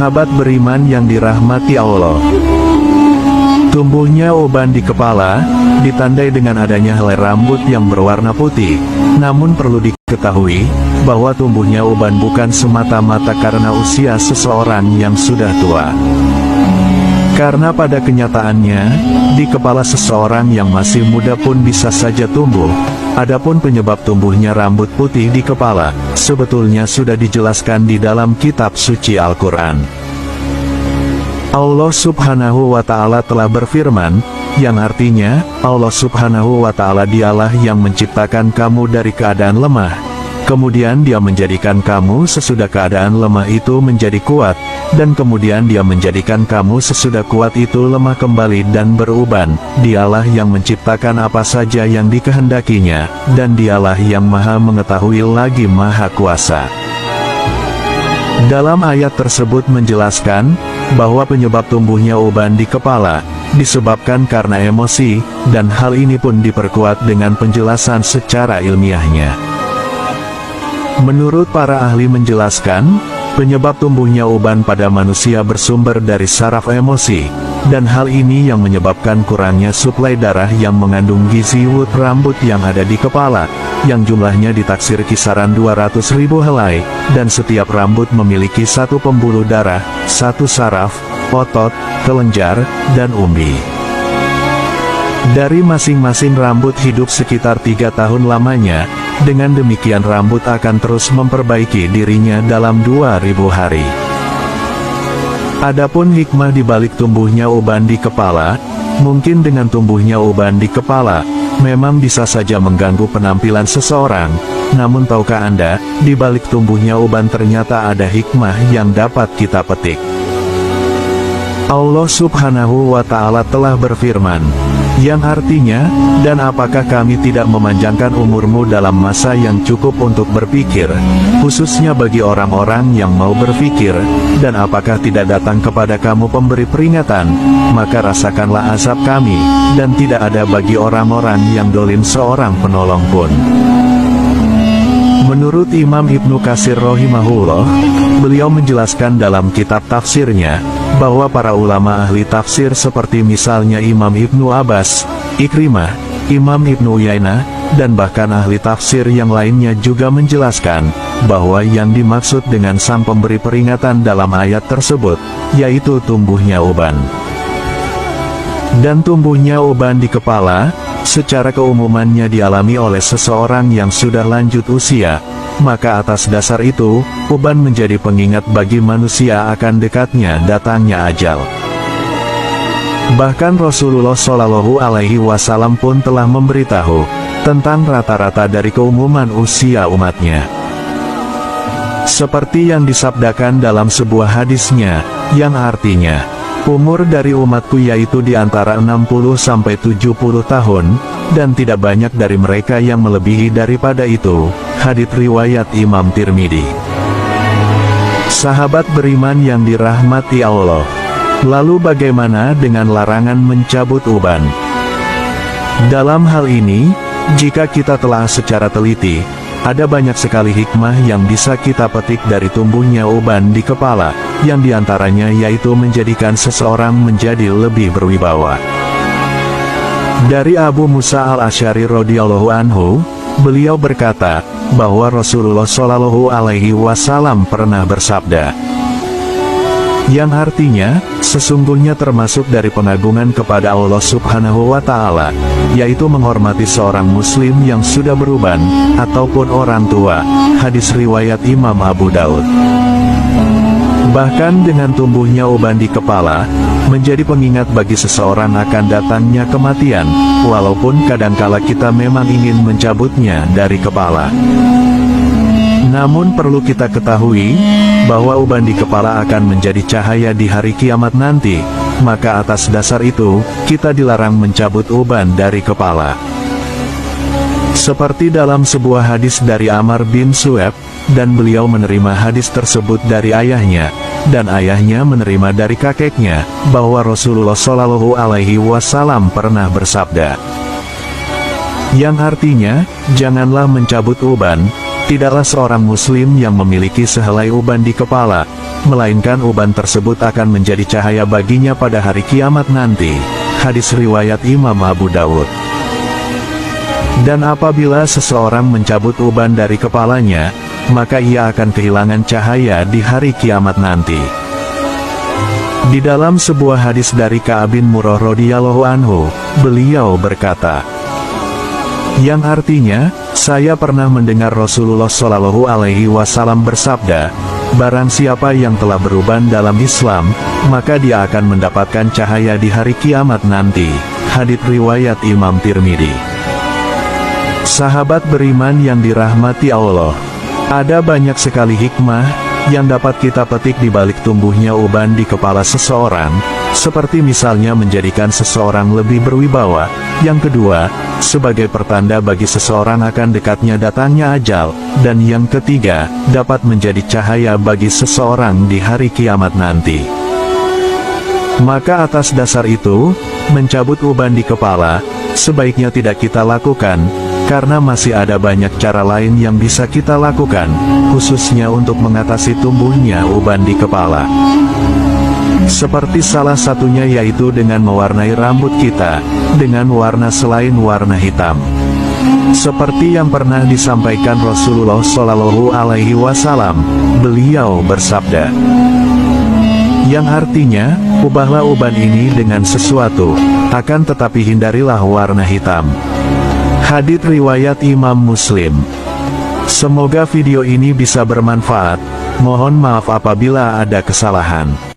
Sahabat beriman yang dirahmati Allah. Tumbuhnya uban di kepala, ditandai dengan adanya helai rambut yang berwarna putih. Namun perlu diketahui, bahwa tumbuhnya uban bukan semata-mata karena usia seseorang yang sudah tua. Karena pada kenyataannya, di kepala seseorang yang masih muda pun bisa saja tumbuh. Adapun penyebab tumbuhnya rambut putih di kepala, sebetulnya sudah dijelaskan di dalam kitab suci Al-Quran. Allah Subhanahu wa Ta'ala telah berfirman, yang artinya, Allah Subhanahu wa Ta'ala dialah yang menciptakan kamu dari keadaan lemah. Kemudian Dia menjadikan kamu sesudah keadaan lemah itu menjadi kuat, dan kemudian Dia menjadikan kamu sesudah kuat itu lemah kembali dan beruban. Dialah yang menciptakan apa saja yang dikehendakinya, dan Dialah yang Maha Mengetahui lagi Maha Kuasa. Dalam ayat tersebut menjelaskan, bahwa penyebab tumbuhnya uban di kepala, disebabkan karena emosi, dan hal ini pun diperkuat dengan penjelasan secara ilmiahnya. Menurut para ahli menjelaskan, penyebab tumbuhnya uban pada manusia bersumber dari saraf emosi, dan hal ini yang menyebabkan kurangnya suplai darah yang mengandung gizi wood rambut yang ada di kepala, yang jumlahnya ditaksir kisaran 200.000 helai, dan setiap rambut memiliki satu pembuluh darah, satu saraf, otot, kelenjar, dan umbi. Dari masing-masing rambut hidup sekitar 3 tahun lamanya, dengan demikian rambut akan terus memperbaiki dirinya dalam 2000 hari. Adapun hikmah di balik tumbuhnya uban di kepala, mungkin dengan tumbuhnya uban di kepala, memang bisa saja mengganggu penampilan seseorang, namun tahukah Anda, di balik tumbuhnya uban ternyata ada hikmah yang dapat kita petik. Allah Subhanahu wa Ta'ala telah berfirman, yang artinya, dan apakah kami tidak memanjangkan umurmu dalam masa yang cukup untuk berpikir, khususnya bagi orang-orang yang mau berpikir, dan apakah tidak datang kepada kamu pemberi peringatan, maka rasakanlah azab kami, dan tidak ada bagi orang-orang yang dolim seorang penolong pun. Menurut Imam Ibnu Katsir rahimahullah, beliau menjelaskan dalam kitab tafsirnya, bahwa para ulama ahli tafsir seperti misalnya Imam Ibnu Abbas, Ikrimah, Imam Ibnu Uyainah, dan bahkan ahli tafsir yang lainnya juga menjelaskan, bahwa yang dimaksud dengan sang pemberi peringatan dalam ayat tersebut, yaitu tumbuhnya uban. Dan tumbuhnya uban di kepala, secara keumumannya dialami oleh seseorang yang sudah lanjut usia, maka atas dasar itu, uban menjadi pengingat bagi manusia akan dekatnya datangnya ajal. Bahkan Rasulullah Shallallahu Alaihi Wasallam pun telah memberitahu tentang rata-rata dari keumuman usia umatnya. Seperti yang disabdakan dalam sebuah hadisnya, yang artinya, umur dari umatku yaitu di antara 60-70 tahun, dan tidak banyak dari mereka yang melebihi daripada itu. Hadits riwayat Imam Tirmidzi. Sahabat beriman yang dirahmati Allah. Lalu bagaimana dengan larangan mencabut uban? Dalam hal ini, jika kita telah secara teliti, ada banyak sekali hikmah yang bisa kita petik dari tumbuhnya uban di kepala, yang diantaranya yaitu menjadikan seseorang menjadi lebih berwibawa. Dari Abu Musa al-Asy'ari radhiyallahu anhu, beliau berkata, bahwa Rasulullah Shallallahu Alaihi Wasallam pernah bersabda, yang artinya, sesungguhnya termasuk dari pengagungan kepada Allah Subhanahu wa Ta'ala, yaitu menghormati seorang muslim yang sudah beruban, ataupun orang tua. Hadis riwayat Imam Abu Daud. Bahkan dengan tumbuhnya uban di kepala, menjadi pengingat bagi seseorang akan datangnya kematian, walaupun kadangkala kita memang ingin mencabutnya dari kepala. Namun perlu kita ketahui, bahwa uban di kepala akan menjadi cahaya di hari kiamat nanti, maka atas dasar itu, kita dilarang mencabut uban dari kepala. Seperti dalam sebuah hadis dari Amr bin Su'aib, dan beliau menerima hadis tersebut dari ayahnya, dan ayahnya menerima dari kakeknya, bahwa Rasulullah Shallallahu Alaihi Wasallam pernah bersabda, yang artinya, janganlah mencabut uban. Tidaklah seorang muslim yang memiliki sehelai uban di kepala, melainkan uban tersebut akan menjadi cahaya baginya pada hari kiamat nanti. Hadis riwayat Imam Abu Dawud. Dan apabila seseorang mencabut uban dari kepalanya, maka ia akan kehilangan cahaya di hari kiamat nanti. Di dalam sebuah hadis dari Ka'ab bin Murrah radhiyallahu anhu, beliau berkata, yang artinya, saya pernah mendengar Rasulullah Shallallahu Alaihi Wasallam bersabda, barang siapa yang telah beruban dalam Islam, maka dia akan mendapatkan cahaya di hari kiamat nanti. Hadits riwayat Imam Tirmidzi. Sahabat beriman yang dirahmati Allah, ada banyak sekali hikmah yang dapat kita petik di balik tumbuhnya uban di kepala seseorang, seperti misalnya menjadikan seseorang lebih berwibawa. Yang kedua, sebagai pertanda bagi seseorang akan dekatnya datangnya ajal, dan yang ketiga, dapat menjadi cahaya bagi seseorang di hari kiamat nanti. Maka atas dasar itu, mencabut uban di kepala, sebaiknya tidak kita lakukan, karena masih ada banyak cara lain yang bisa kita lakukan, khususnya untuk mengatasi tumbuhnya uban di kepala. Seperti salah satunya yaitu dengan mewarnai rambut kita, dengan warna selain warna hitam. Seperti yang pernah disampaikan Rasulullah Shallallahu Alaihi Wasallam, beliau bersabda, yang artinya, ubahlah uban ini dengan sesuatu, akan tetapi hindarilah warna hitam. Hadits riwayat Imam Muslim. Semoga video ini bisa bermanfaat. Mohon maaf apabila ada kesalahan.